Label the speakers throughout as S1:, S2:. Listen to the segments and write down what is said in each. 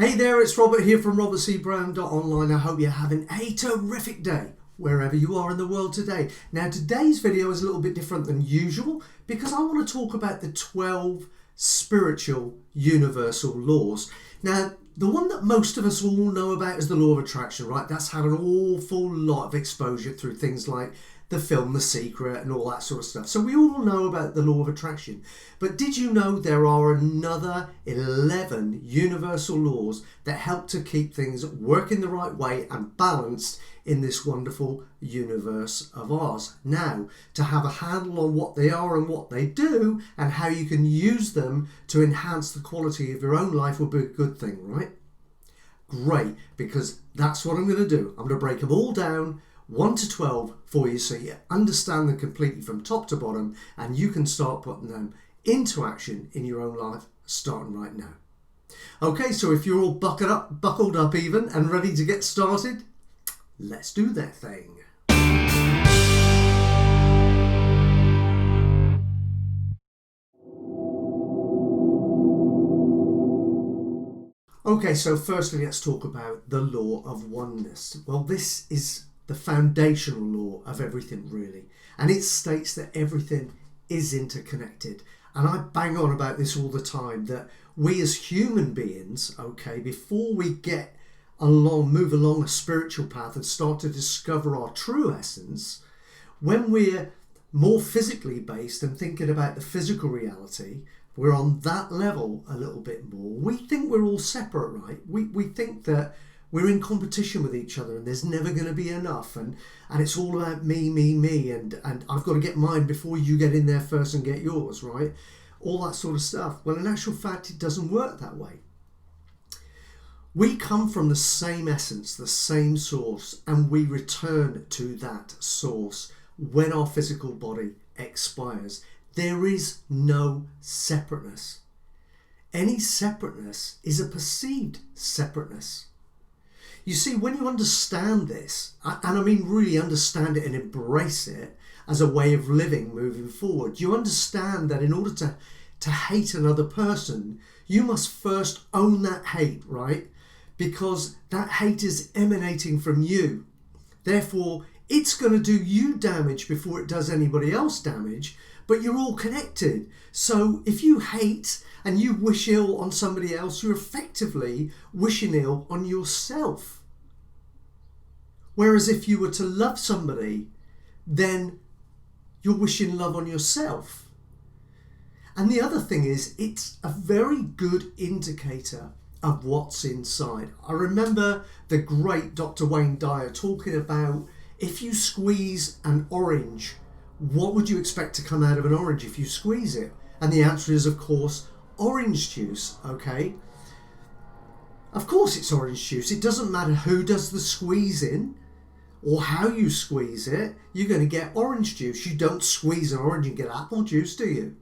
S1: Hey there, it's Robert here from robertcbrown.online. I hope you're having a terrific day wherever you are in the world today. Now today's video is a little bit different than usual because I want to talk about the 12 spiritual universal laws. Now the one that most of us all know about is the law of attraction, right? That's had an awful lot of exposure through things like the film The Secret and all that sort of stuff. So we all know about the law of attraction. But did you know there are another 11 universal laws that help to keep things working the right way and balanced in this wonderful universe of ours? Now, to have a handle on what they are and what they do and how you can use them to enhance the quality of your own life would be a good thing, right? Great, because that's what I'm going to do. I'm going to break them all down 1 to 12 for you so you understand them completely from top to bottom and you can start putting them into action in your own life starting right now. Okay, so if you're all buckled up even and ready to get started, let's do that thing. Okay, so firstly let's talk about the law of oneness. Well, this is the foundational law of everything really, and it states that everything is interconnected. And I bang on about this all the time, that we as human beings, okay, before we move along a spiritual path and start to discover our true essence, when we're more physically based and thinking about the physical reality, we're on that level a little bit more. We think we're all separate, right? We think that we're in competition with each other and there's never going to be enough, and it's all about me, and I've got to get mine before you get in there first and get yours, right? All that sort of stuff. Well, in actual fact, it doesn't work that way. We come from the same essence, the same source, and we return to that source when our physical body expires. There is no separateness. Any separateness is a perceived separateness. You see, when you understand this, and I mean really understand it and embrace it as a way of living moving forward, you understand that in order to hate another person, you must first own that hate, right? Because that hate is emanating from you. Therefore, it's going to do you damage before it does anybody else damage, but you're all connected. So if you hate and you wish ill on somebody else, you're effectively wishing ill on yourself. Whereas if you were to love somebody, then you're wishing love on yourself. And the other thing is, it's a very good indicator of what's inside. I remember the great Dr. Wayne Dyer talking about, if you squeeze an orange, what would you expect to come out of an orange if you squeeze it? And the answer is, of course, orange juice, okay? Of course it's orange juice. It doesn't matter who does the squeezing or how you squeeze it, you're going to get orange juice. You don't squeeze an orange and get apple juice, do you?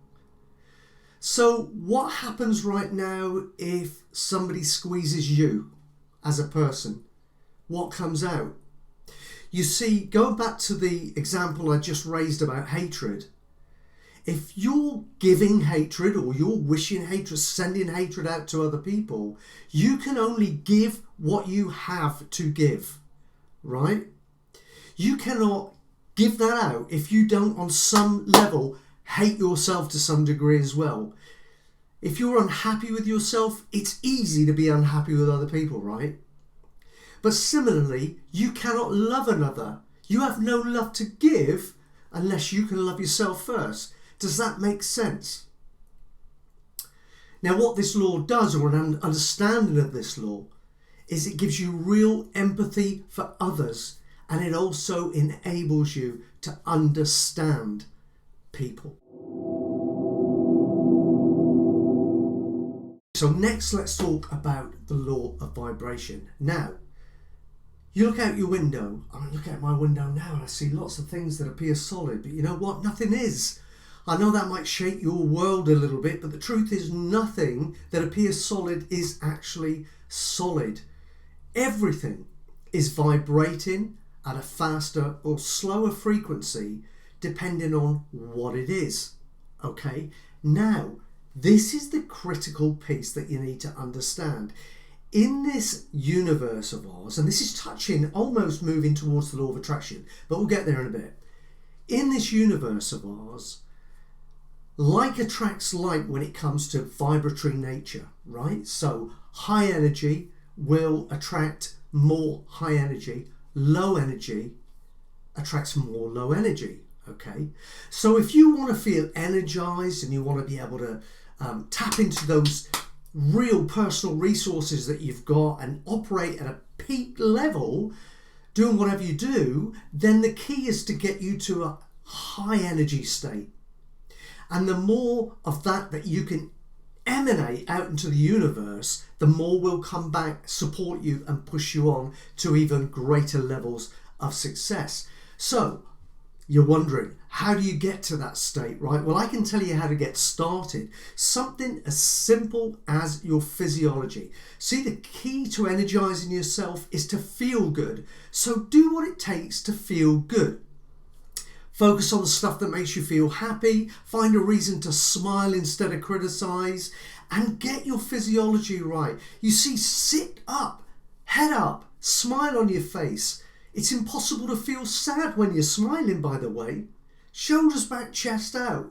S1: So what happens right now if somebody squeezes you as a person? What comes out? You see, going back to the example I just raised about hatred, if you're giving hatred or you're wishing hatred, sending hatred out to other people, you can only give what you have to give, right? You cannot give that out if you don't on some level hate yourself to some degree as well. If you're unhappy with yourself, it's easy to be unhappy with other people, right? But similarly, you cannot love another. You have no love to give unless you can love yourself first. Does that make sense? Now, what this law does, or an understanding of this law, is it gives you real empathy for others, and it also enables you to understand people. So next, let's talk about the law of vibration. Now, you look out your window. I look out my window now and I see lots of things that appear solid, but you know what? Nothing is. I know that might shake your world a little bit, but the truth is nothing that appears solid is actually solid. Everything is vibrating at a faster or slower frequency depending on what it is. Okay? Now, this is the critical piece that you need to understand. in this universe of ours, and this is touching, almost moving towards the law of attraction, but we'll get there in a bit. In this universe of ours, like attracts like when it comes to vibratory nature, right? So high energy will attract more high energy. Low energy attracts more low energy, okay? So if you want to feel energized and you want to be able to tap into those real personal resources that you've got and operate at a peak level, doing whatever you do, then the key is to get you to a high energy state. And the more of that you can emanate out into the universe, the more will come back, support you and push you on to even greater levels of success. So you're wondering, how do you get to that state, right? Well, I can tell you how to get started. Something as simple as your physiology. See, the key to energizing yourself is to feel good. So do what it takes to feel good. Focus on the stuff that makes you feel happy. Find a reason to smile instead of criticize, and get your physiology right. You see, sit up, head up, smile on your face. It's impossible to feel sad when you're smiling, by the way. Shoulders back, chest out.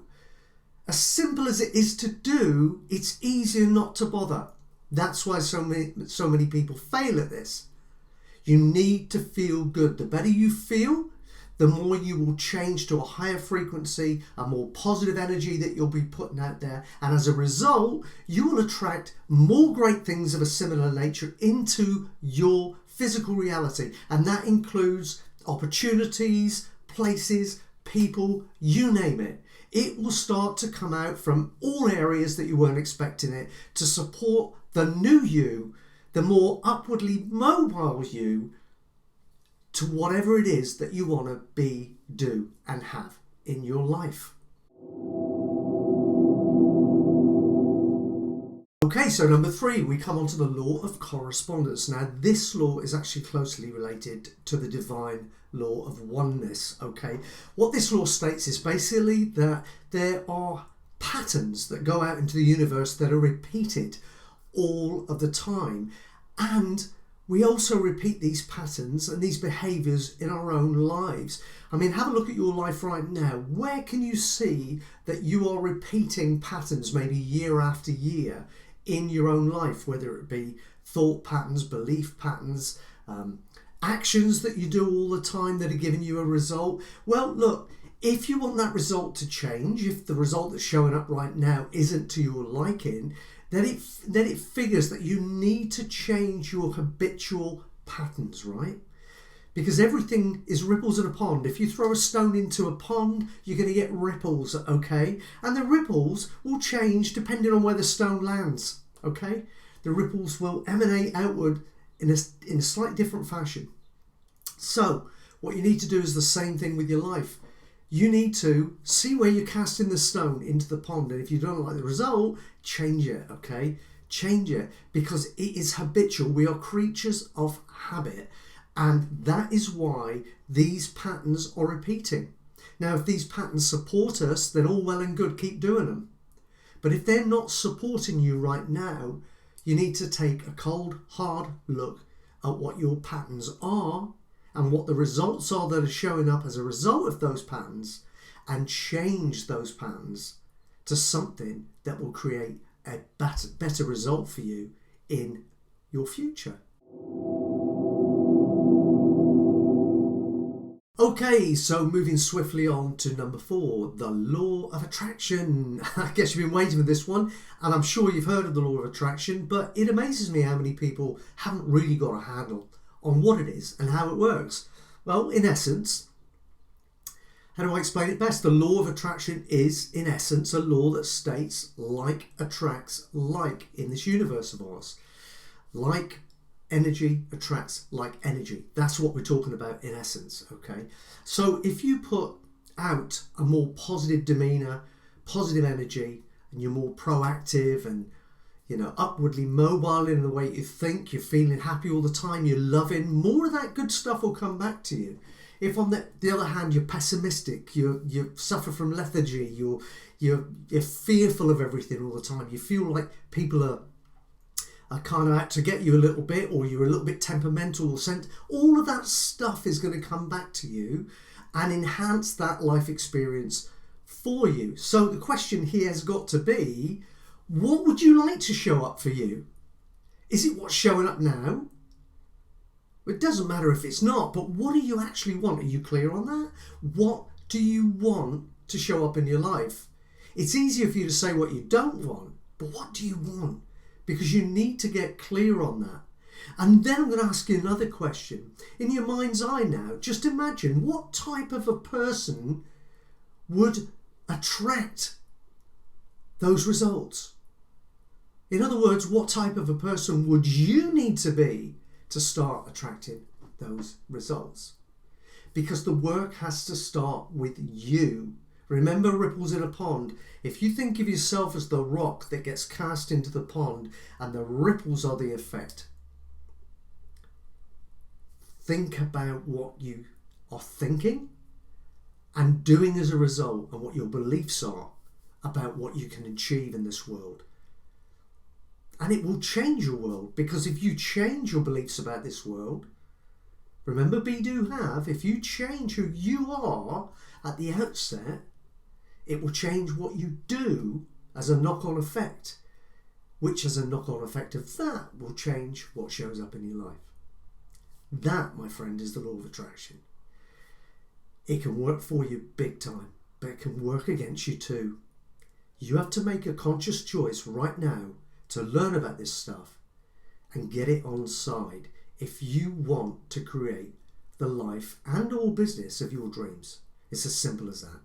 S1: As simple as it is to do, it's easier not to bother. That's why so many people fail at this. You need to feel good. The better you feel, the more you will change to a higher frequency, a more positive energy that you'll be putting out there. And as a result, you will attract more great things of a similar nature into your physical reality. And that includes opportunities, places, people, you name it. It will start to come out from all areas that you weren't expecting it to support the new you, the more upwardly mobile you, to whatever it is that you want to be, do and have in your life. Okay, so number 3, we come on to the law of correspondence. Now, this law is actually closely related to the divine law of oneness, okay? What this law states is basically that there are patterns that go out into the universe that are repeated all of the time. And we also repeat these patterns and these behaviours in our own lives. I mean, have a look at your life right now. Where can you see that you are repeating patterns maybe year after year in your own life, whether it be thought patterns, belief patterns, actions that you do all the time that are giving you a result? Well, look, if you want that result to change, if the result that's showing up right now isn't to your liking, then it figures that you need to change your habitual patterns, right? Because everything is ripples in a pond. If you throw a stone into a pond, you're going to get ripples, okay? And the ripples will change depending on where the stone lands, okay? The ripples will emanate outward in a slightly different fashion. So what you need to do is the same thing with your life. You need to see where you're casting the stone into the pond, and if you don't like the result, change it, okay? Change it, because it is habitual. We are creatures of habit, and that is why these patterns are repeating. Now, if these patterns support us, then all well and good, keep doing them. But if they're not supporting you right now, you need to take a cold, hard look at what your patterns are and what the results are that are showing up as a result of those patterns, and change those patterns to something that will create a better result for you in your future. Okay, so moving swiftly on to number 4, the law of attraction. I guess you've been waiting for this one, and I'm sure you've heard of the law of attraction, but it amazes me how many people haven't really got a handle on what it is and how it works. Well, in essence, how do I explain it best? The law of attraction is, in essence, a law that states like attracts like in this universe of ours. Like energy attracts like energy. That's what we're talking about in essence, okay? So if you put out a more positive demeanour, positive energy, and you're more proactive and upwardly mobile in the way you think, you're feeling happy all the time, you're loving, more of that good stuff will come back to you. If on the other hand you're pessimistic, you suffer from lethargy, you're fearful of everything all the time, you feel like people are kind of out to get you a little bit, or you're a little bit temperamental or sent, all of that stuff is going to come back to you and enhance that life experience for you. So the question here has got to be, what would you like to show up for you? Is it what's showing up now? It doesn't matter if it's not, but what do you actually want? Are you clear on that? What do you want to show up in your life? It's easier for you to say what you don't want, but what do you want? Because you need to get clear on that. And then I'm going to ask you another question. In your mind's eye now, just imagine what type of a person would attract those results. In other words, what type of a person would you need to be to start attracting those results? Because the work has to start with you. Remember ripples in a pond. If you think of yourself as the rock that gets cast into the pond and the ripples are the effect, think about what you are thinking and doing as a result, and what your beliefs are about what you can achieve in this world. And it will change your world, because if you change your beliefs about this world, remember be, do, have, if you change who you are at the outset, it will change what you do as a knock-on effect, which as a knock-on effect of that will change what shows up in your life. That, my friend, is the law of attraction. It can work for you big time, but it can work against you too. You have to make a conscious choice right now to learn about this stuff and get it on side if you want to create the life and or business of your dreams. It's as simple as that.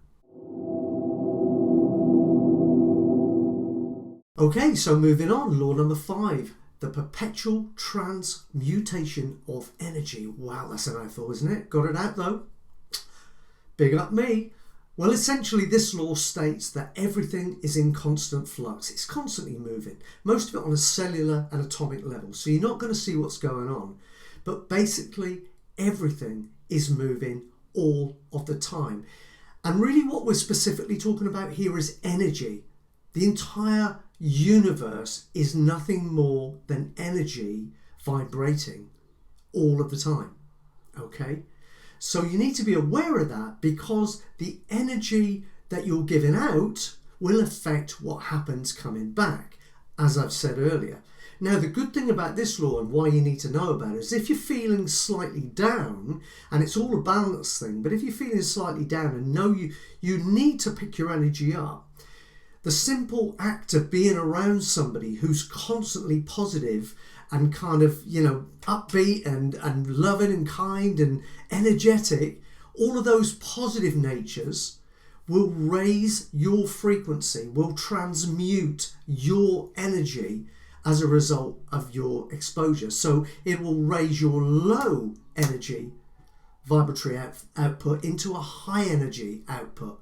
S1: Okay, so moving on, law number 5, the perpetual transmutation of energy. Wow, that's a mouthful, isn't it? Got it out though. Big up me. Well, essentially this law states that everything is in constant flux. It's constantly moving, most of it on a cellular and atomic level. So you're not going to see what's going on. But basically everything is moving all of the time. And really what we're specifically talking about here is energy. The entire universe is nothing more than energy vibrating all of the time. Okay? So you need to be aware of that, because the energy that you're giving out will affect what happens coming back, as I've said earlier. Now, the good thing about this law and why you need to know about it is if you're feeling slightly down, and it's all a balance thing, but if you're feeling slightly down and know you need to pick your energy up, the simple act of being around somebody who's constantly positive and kind of, upbeat and loving and kind and energetic, all of those positive natures will raise your frequency, will transmute your energy as a result of your exposure. So it will raise your low energy vibratory output into a high energy output,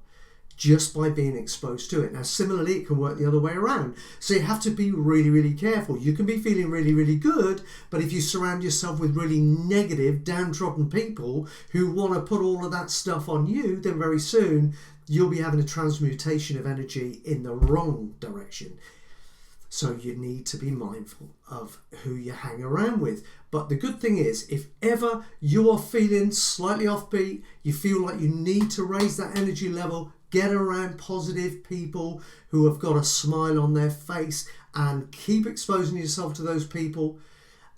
S1: just by being exposed to it. Now, similarly, it can work the other way around. So you have to be really, really careful. You can be feeling really, really good, but if you surround yourself with really negative, downtrodden people who want to put all of that stuff on you, then very soon you'll be having a transmutation of energy in the wrong direction. So you need to be mindful of who you hang around with. But the good thing is, if ever you are feeling slightly offbeat, you feel like you need to raise that energy level, get around positive people who have got a smile on their face, and keep exposing yourself to those people,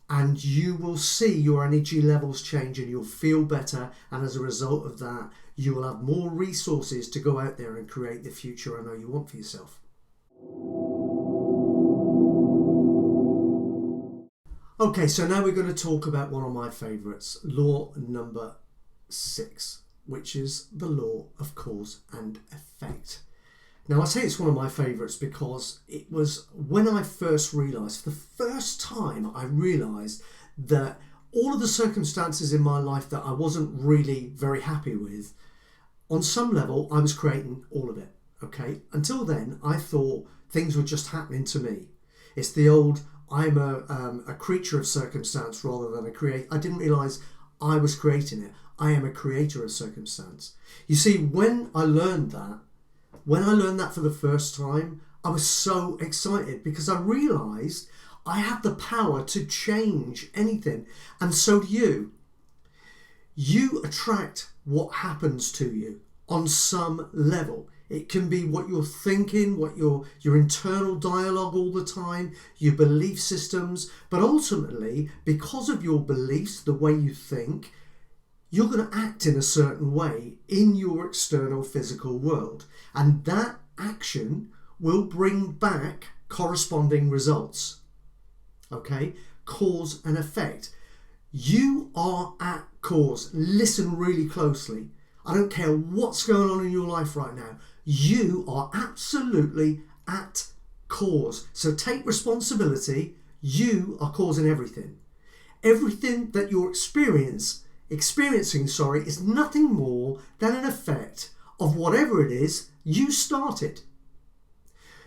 S1: and you will see your energy levels change and you'll feel better. And as a result of that, you will have more resources to go out there and create the future I know you want for yourself. Okay, so now we're going to talk about one of my favourites, law number 6. Which is the law of cause and effect. Now, I say it's one of my favourites because it was when I first realised, for the first time I realised that all of the circumstances in my life that I wasn't really very happy with, on some level I was creating all of it. Okay, until then I thought things were just happening to me. It's the old, I'm a creature of circumstance rather than a creator. I didn't realise I was creating it. I am a creator of circumstance. You see, when I learned that for the first time, I was so excited because I realised I have the power to change anything, and so do you. You attract what happens to you on some level. It can be what you're thinking, what your internal dialogue all the time, your belief systems, but ultimately, because of your beliefs, the way you think, you're going to act in a certain way in your external physical world. And that action will bring back corresponding results. Okay? Cause and effect. You are at cause. Listen really closely. I don't care what's going on in your life right now. You are absolutely at cause. So take responsibility. You are causing everything. Everything that you're experiencing is nothing more than an effect of whatever it is you started.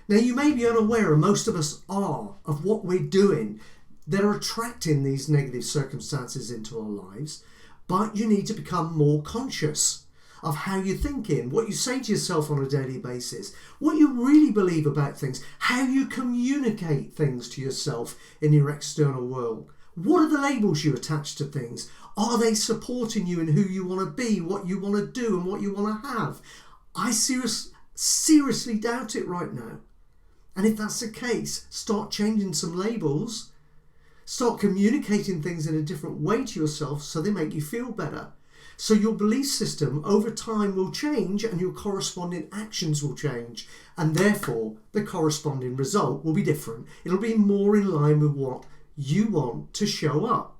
S1: Now, you may be unaware, and most of us are, of what we're doing that are attracting these negative circumstances into our lives, but you need to become more conscious of how you're thinking, what you say to yourself on a daily basis, what you really believe about things, how you communicate things to yourself in your external world. What are the labels you attach to things? Are they supporting you in who you want to be, what you want to do, and what you want to have? I seriously doubt it right now. And if that's the case, start changing some labels. Start communicating things in a different way to yourself so they make you feel better. So your belief system over time will change and your corresponding actions will change. And therefore, the corresponding result will be different. It'll be more in line with what you want to show up.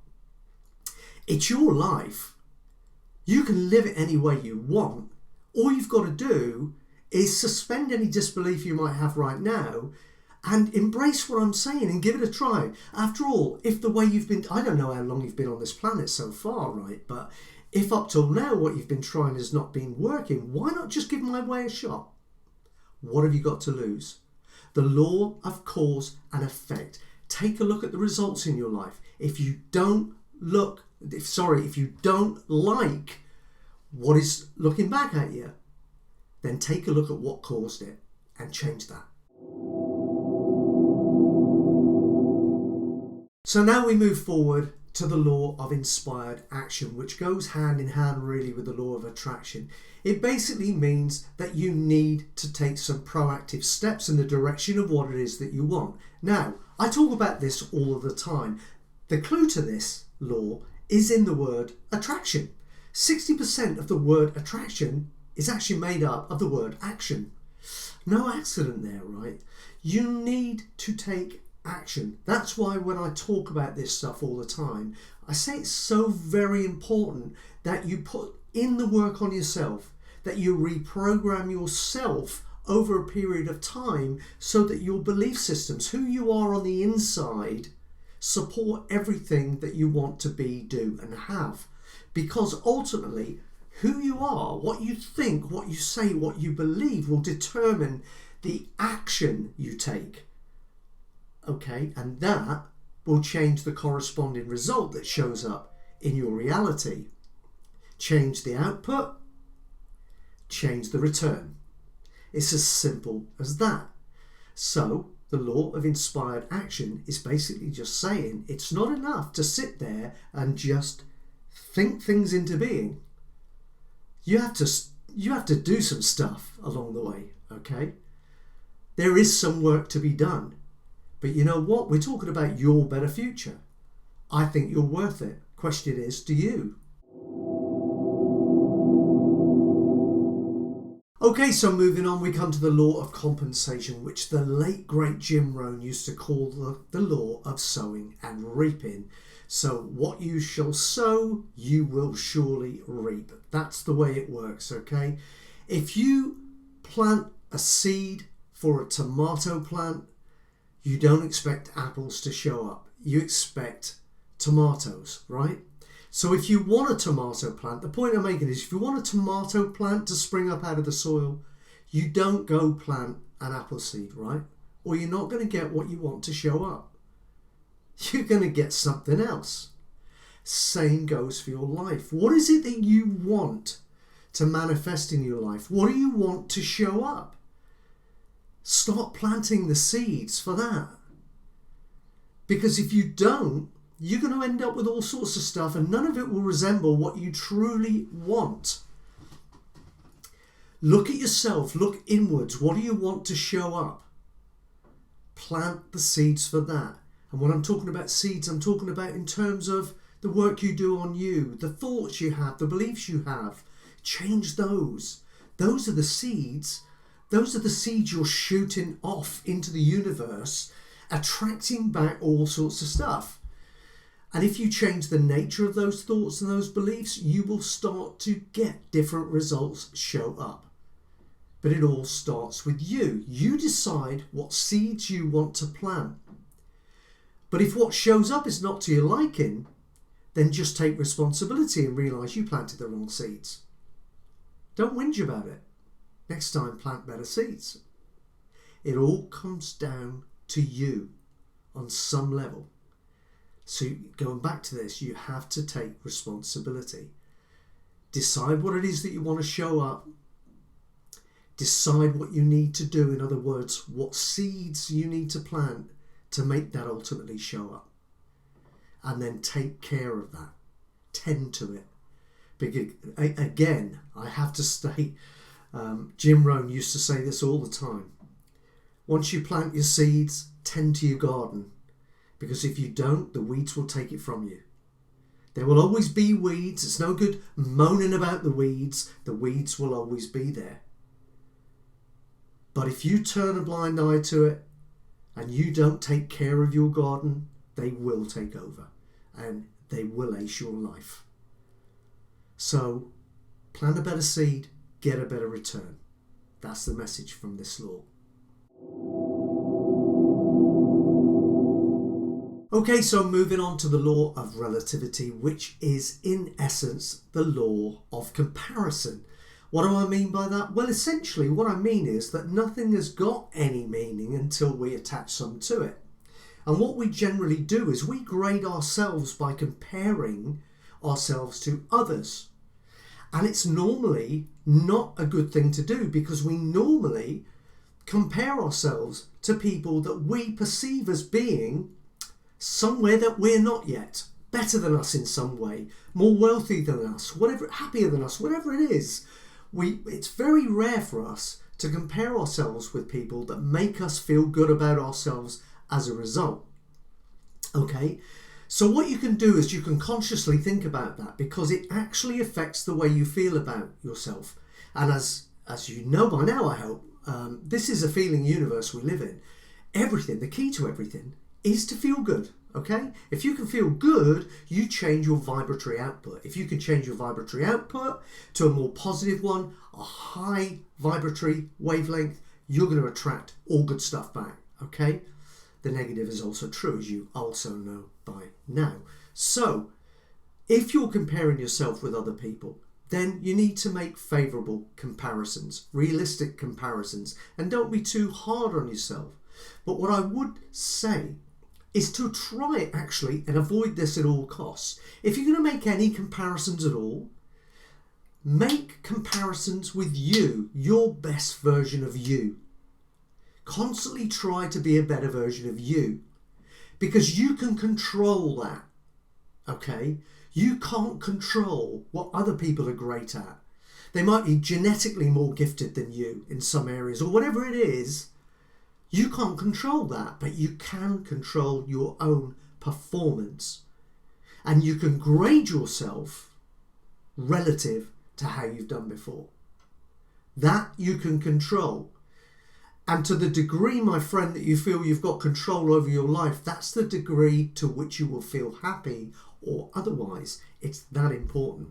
S1: It's your life. You can live it any way you want. All you've got to do is suspend any disbelief you might have right now and embrace what I'm saying and give it a try. After all, if the way you've been, I don't know how long you've been on this planet so far, right? But if up till now what you've been trying has not been working, why not just give my way a shot? What have you got to lose? The law of cause and effect. Take a look at the results in your life. If you don't like what is looking back at you, then take a look at what caused it and change that. So now we move forward to the law of inspired action, which goes hand in hand really with the law of attraction. It basically means that you need to take some proactive steps in the direction of what it is that you want. Now, I talk about this all of the time. The clue to this law is in the word attraction. 60% of the word attraction is actually made up of the word action. No accident there, right? You need to take action. That's why when I talk about this stuff all the time, I say it's so very important that you put in the work on yourself, that you reprogram yourself over a period of time so that your belief systems, who you are on the inside, support everything that you want to be, do, and have. Because ultimately, who you are, what you think, what you say, what you believe will determine the action you take. Okay, and that will change the corresponding result that shows up in your reality. Change the output, change the return. It's as simple as that. So, the law of inspired action is basically just saying it's not enough to sit there and just think things into being. You have to do some stuff along the way, okay? There is some work to be done. But you know what? We're talking about your better future. I think you're worth it. Question is, do you? Okay, so moving on, we come to the law of compensation, which the late great Jim Rohn used to call the law of sowing and reaping. So what you shall sow, you will surely reap. That's the way it works, okay? If you plant a seed for a tomato plant, you don't expect apples to show up. You expect tomatoes, right? So if you want a tomato plant, the point I'm making is if you want a tomato plant to spring up out of the soil, you don't go plant an apple seed, right? Or you're not going to get what you want to show up. You're going to get something else. Same goes for your life. What is it that you want to manifest in your life? What do you want to show up? Start planting the seeds for that. Because if you don't, you're going to end up with all sorts of stuff and none of it will resemble what you truly want. Look at yourself, look inwards. What do you want to show up? Plant the seeds for that. And when I'm talking about seeds, I'm talking about in terms of the work you do on you, the thoughts you have, the beliefs you have. Change those. Those are the seeds. Those are the seeds you're shooting off into the universe, attracting back all sorts of stuff. And if you change the nature of those thoughts and those beliefs, you will start to get different results show up. But it all starts with you. You decide what seeds you want to plant. But if what shows up is not to your liking, then just take responsibility and realise you planted the wrong seeds. Don't whinge about it. Next time, plant better seeds. It all comes down to you on some level. So going back to this, you have to take responsibility. Decide what it is that you want to show up. Decide what you need to do. In other words, what seeds you need to plant to make that ultimately show up. And then take care of that. Tend to it. Because, again, I have to state, Jim Rohn used to say this all the time. Once you plant your seeds, tend to your garden. Because if you don't, the weeds will take it from you. There will always be weeds. It's no good moaning about the weeds. The weeds will always be there. But if you turn a blind eye to it and you don't take care of your garden, they will take over and they will ace your life. So plant a better seed, get a better return. That's the message from this law. Okay, so moving on to the law of relativity, which is in essence the law of comparison. What do I mean by that? Well, essentially what I mean is that nothing has got any meaning until we attach some to it. And what we generally do is we grade ourselves by comparing ourselves to others. And it's normally not a good thing to do because we normally compare ourselves to people that we perceive as being somewhere that we're not yet, better than us in some way, more wealthy than us, whatever, happier than us, whatever it is. It's very rare for us to compare ourselves with people that make us feel good about ourselves as a result. Okay, so what you can do is you can consciously think about that because it actually affects the way you feel about yourself. And as you know by now, I hope, this is a feeling universe we live in. Everything, the key to everything is to feel good. Okay, if you can feel good, you change your vibratory output. If you can change your vibratory output to a more positive one, a high vibratory wavelength, you're going to attract all good stuff back. Okay, the negative is also true, as you also know by now. So if you're comparing yourself with other people, then you need to make favourable comparisons, realistic comparisons, and don't be too hard on yourself. But what I would say is to try actually and avoid this at all costs. If you're going to make any comparisons at all, make comparisons with you, your best version of you. Constantly try to be a better version of you because you can control that. Okay? You can't control what other people are great at. They might be genetically more gifted than you in some areas or whatever it is. You can't control that, but you can control your own performance. And you can grade yourself relative to how you've done before. That you can control. And to the degree, my friend, that you feel you've got control over your life, that's the degree to which you will feel happy or otherwise. It's that important.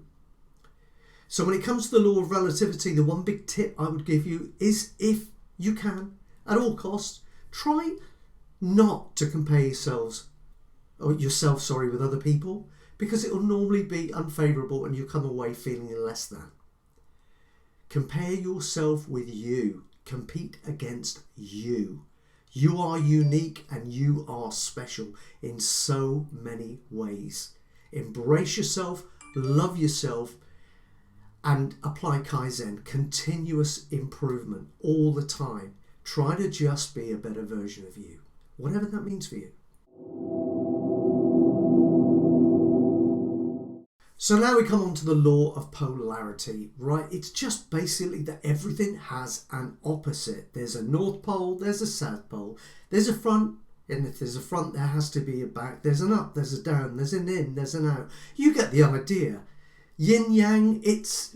S1: So when it comes to the law of relativity, the one big tip I would give you is, if you can, at all costs, try not to compare yourself with other people, because it will normally be unfavourable and you come away feeling less than. Compare yourself with you. Compete against you. You are unique and you are special in so many ways. Embrace yourself, love yourself, and apply Kaizen, continuous improvement all the time. Try to just be a better version of you, whatever that means for you. So now we come on to the law of polarity, right? It's just basically that everything has an opposite. There's a North Pole, there's a South Pole, there's a front, and if there's a front, there has to be a back. There's an up, there's a down, there's an in, there's an out. You get the idea. Yin yang, it's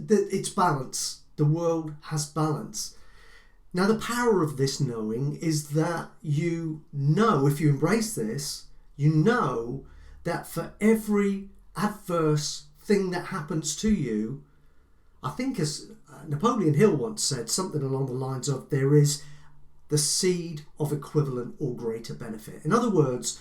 S1: balance. The world has balance. Now the power of this knowing is that you know, if you embrace this, you know that for every adverse thing that happens to you, I think as Napoleon Hill once said, something along the lines of, there is the seed of equivalent or greater benefit. In other words,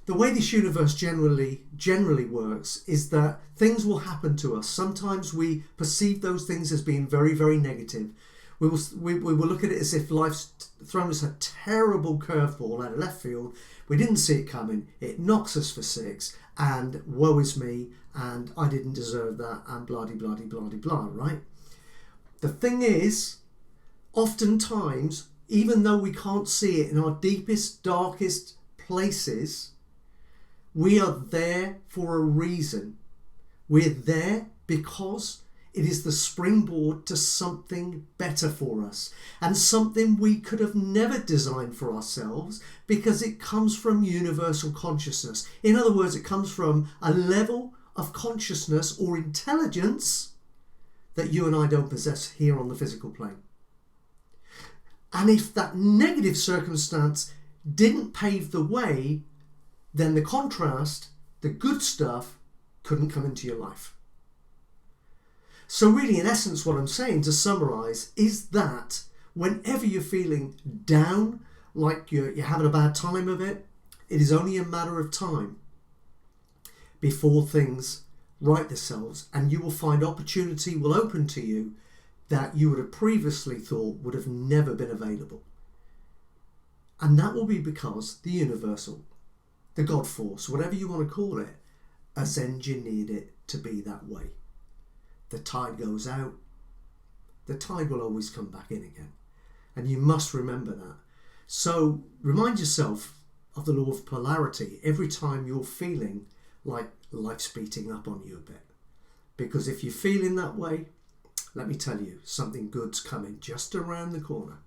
S1: the way this universe generally works is that things will happen to us. Sometimes we perceive those things as being very, very negative. We will look at it as if life's thrown us a terrible curveball out of left field. We didn't see it coming. It knocks us for six, and woe is me, and I didn't deserve that, and blah, blah, blah, blah, blah, right? The thing is, oftentimes, even though we can't see it in our deepest, darkest places, we are there for a reason. We're there because it is the springboard to something better for us, and something we could have never designed for ourselves, because it comes from universal consciousness. In other words, it comes from a level of consciousness or intelligence that you and I don't possess here on the physical plane. And if that negative circumstance didn't pave the way, then the contrast, the good stuff, couldn't come into your life. So really, in essence, what I'm saying, to summarize, is that whenever you're feeling down, like you're having a bad time of it, it is only a matter of time before things right themselves, and you will find opportunity will open to you that you would have previously thought would have never been available. And that will be because the universal, the God force, whatever you want to call it, has engineered it to be that way. The tide goes out, the tide will always come back in again. And you must remember that. So remind yourself of the law of polarity every time you're feeling like life's beating up on you a bit. Because if you're feeling that way, let me tell you, something good's coming just around the corner.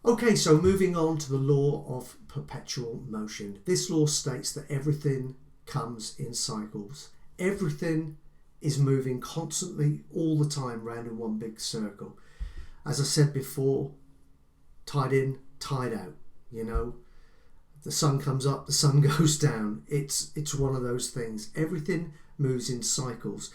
S1: Okay, so moving on to the law of perpetual motion. This law states that everything comes in cycles. Everything is moving constantly all the time round in one big circle. As I said before, tide in, tide out. You know, the sun comes up, the sun goes down. It's one of those things. Everything moves in cycles.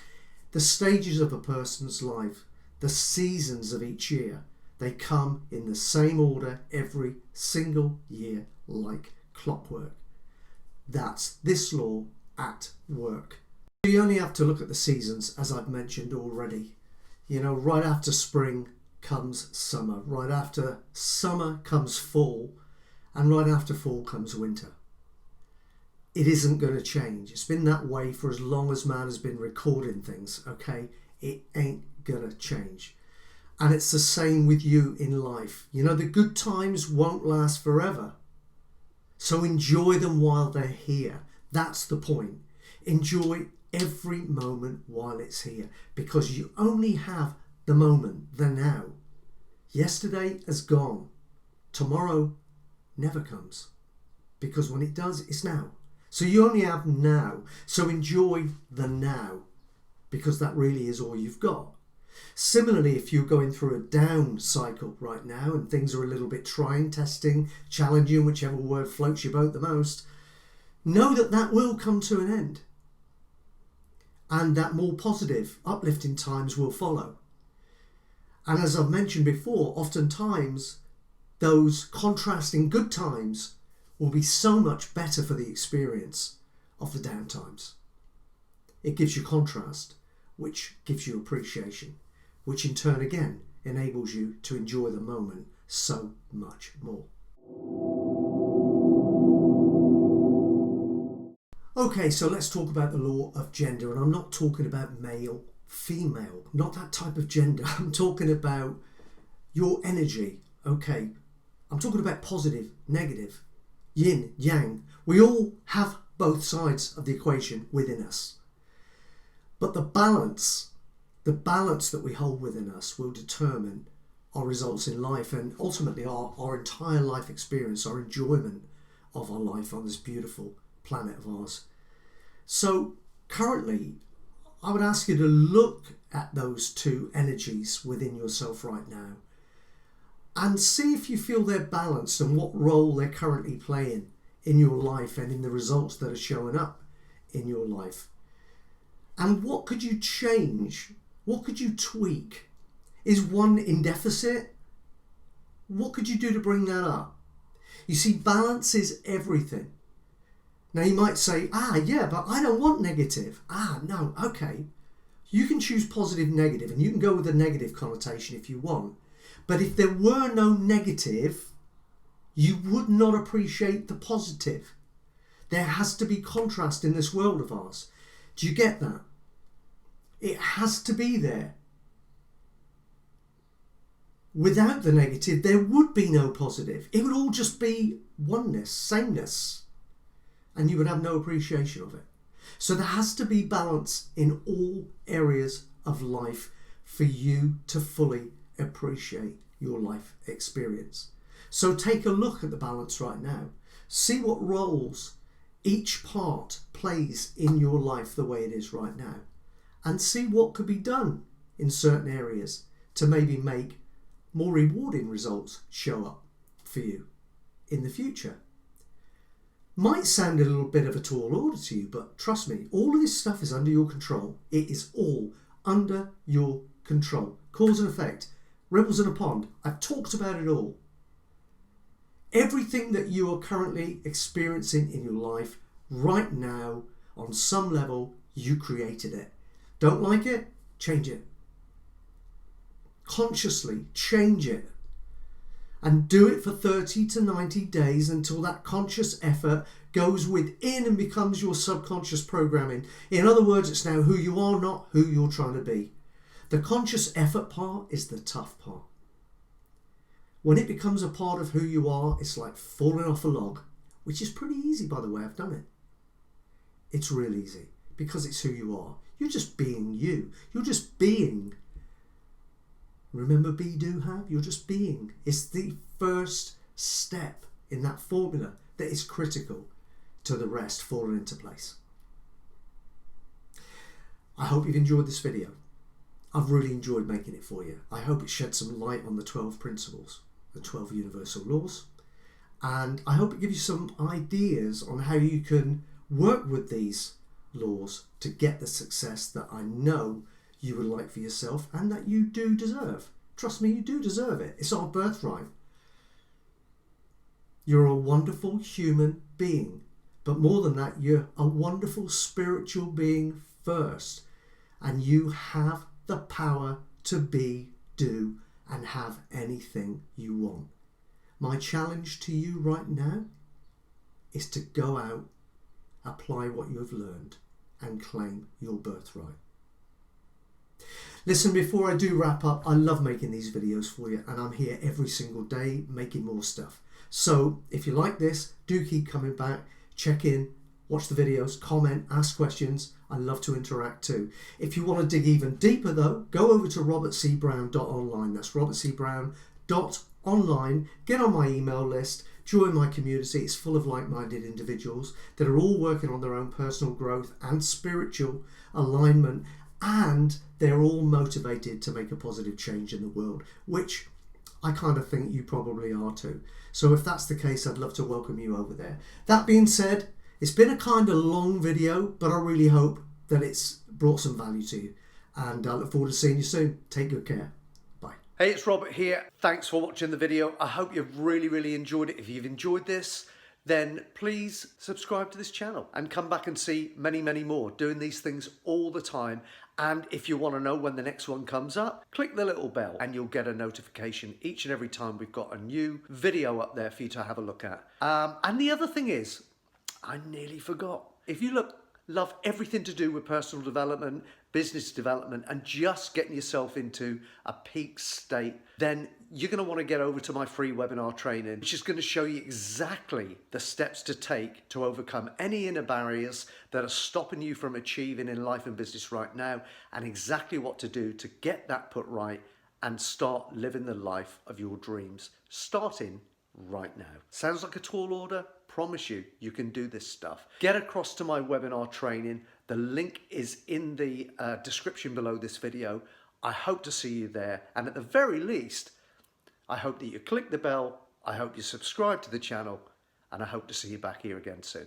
S1: The stages of a person's life, the seasons of each year, they come in the same order every single year, like clockwork. That's this law at work. You only have to look at the seasons, as I've mentioned already. You know, right after spring comes summer, right after summer comes fall, and right after fall comes winter. It isn't going to change. It's been that way for as long as man has been recording things, okay? It ain't going to change. And it's the same with you in life. You know, the good times won't last forever. So enjoy them while they're here. That's the point. Enjoy every moment while it's here, because you only have the moment, the now. Yesterday has gone. Tomorrow never comes, because when it does, it's now. So you only have now. So enjoy the now, because that really is all you've got. Similarly, if you're going through a down cycle right now and things are a little bit trying, testing, challenging, whichever word floats your boat the most, know that that will come to an end. And that more positive, uplifting times will follow. And as I've mentioned before, oftentimes those contrasting good times will be so much better for the experience of the down times. It gives you contrast, which gives you appreciation, which in turn again enables you to enjoy the moment so much more. Okay, so let's talk about the law of gender, and I'm not talking about male, female, not that type of gender. I'm talking about your energy, okay? I'm talking about positive, negative, yin, yang. We all have both sides of the equation within us. But the balance that we hold within us will determine our results in life, and ultimately our entire life experience, our enjoyment of our life on this beautiful planet of ours. So currently, I would ask you to look at those two energies within yourself right now and see if you feel they're balanced and what role they're currently playing in your life and in the results that are showing up in your life. And what could you change? What could you tweak? Is one in deficit? What could you do to bring that up? You see, balance is everything. Now you might say, yeah, but I don't want negative. No, okay. You can choose positive, negative, and you can go with a negative connotation if you want. But if there were no negative, you would not appreciate the positive. There has to be contrast in this world of ours. Do you get that? It has to be there. Without the negative, there would be no positive. It would all just be oneness, sameness, and you would have no appreciation of it. So there has to be balance in all areas of life for you to fully appreciate your life experience. So take a look at the balance right now. See what roles each part plays in your life the way it is right now, and see what could be done in certain areas to maybe make more rewarding results show up for you in the future. Might sound a little bit of a tall order to you, but trust me, all of this stuff is under your control. It is all under your control. Cause and effect, ripples in a pond. I've talked about it all. Everything that you are currently experiencing in your life right now, on some level, you created it. Don't like it? Change it. Consciously change it. And do it for 30 to 90 days until that conscious effort goes within and becomes your subconscious programming. In other words, it's now who you are, not who you're trying to be. The conscious effort part is the tough part. When it becomes a part of who you are, it's like falling off a log, which is pretty easy, by the way. I've done it. It's real easy because it's who you are. You're just being you. You're just being. Remember be, do, have? You're just being. It's the first step in that formula that is critical to the rest falling into place. I hope you've enjoyed this video. I've really enjoyed making it for you. I hope it shed some light on the 12 principles, the 12 universal laws, and I hope it gives you some ideas on how you can work with these laws to get the success that I know you would like for yourself and that you do deserve. Trust me, you do deserve it. It's our birthright. You're a wonderful human being, but more than that, you're a wonderful spiritual being first, and you have the power to be, do, and have anything you want. My challenge to you right now is to go out, apply what you have learned, and claim your birthright. Listen, before I do wrap up, I love making these videos for you, and I'm here every single day making more stuff. So if you like this, do keep coming back, check in, watch the videos, comment, ask questions. I love to interact too. If you want to dig even deeper though, go over to robertcbrown.online. That's robertcbrown.online. Get on my email list, join my community. It's full of like-minded individuals that are all working on their own personal growth and spiritual alignment, and they're all motivated to make a positive change in the world, which I kind of think you probably are too. So if that's the case, I'd love to welcome you over there. That being said, it's been a kind of long video, but I really hope that it's brought some value to you. And I look forward to seeing you soon. Take good care. Bye. Hey, it's Robert here. Thanks for watching the video. I hope you've really enjoyed it. If you've enjoyed this, then please subscribe to this channel and come back and see many more. Doing these things all the time. And if you want to know when the next one comes up, click the little bell and you'll get a notification each and every time we've got a new video up there for you to have a look at. And the other thing is, I nearly forgot. If you look
S2: love everything to do with personal development, business development, and just getting yourself into a peak state, then you're going to want to get over to my free webinar training, which is going to show you exactly the steps to take to overcome any inner barriers that are stopping you from achieving in life and business right now, and exactly what to do to get that put right and start living the life of your dreams, starting right now. Sounds like a tall order? Promise you, you can do this stuff. Get across to my webinar training. The link is in the description below this video. I hope to see you there. And at the very least, I hope that you click the bell. I hope you subscribe to the channel. And I hope to see you back here again soon.